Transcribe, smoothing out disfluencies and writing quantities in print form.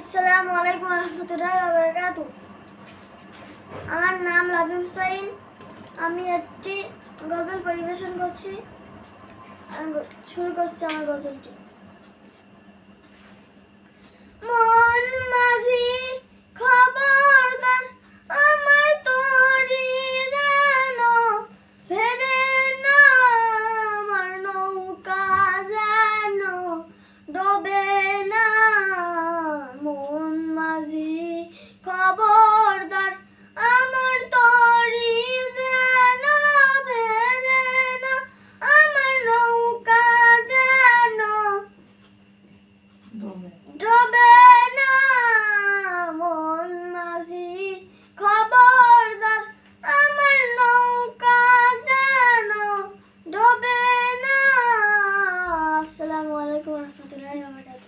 আসসালামু আলাইকুম রহমতুল্লাহি ওয়া বারাকাতুহু। আমার নাম লাবি হুসাইন। আমি একটি গজল পরিবেশন করছি। শুরু করছি আমার গজলটি। মন মাঝি খবরদার, আমার তরি যেন ভেড়ে না, আমার নৌকা যেন ডোবে না। মন মাঝি খবরদার, আমার তরি যেন ভেড়ে না, আমার নৌকা যেন ডোবে না। মন মাঝি খবরদার, আমার নৌকা যেন ডোবে না। আসসালামু আলাইকুম রহমতুল্লাহি ওয়া বারাকাতুহু।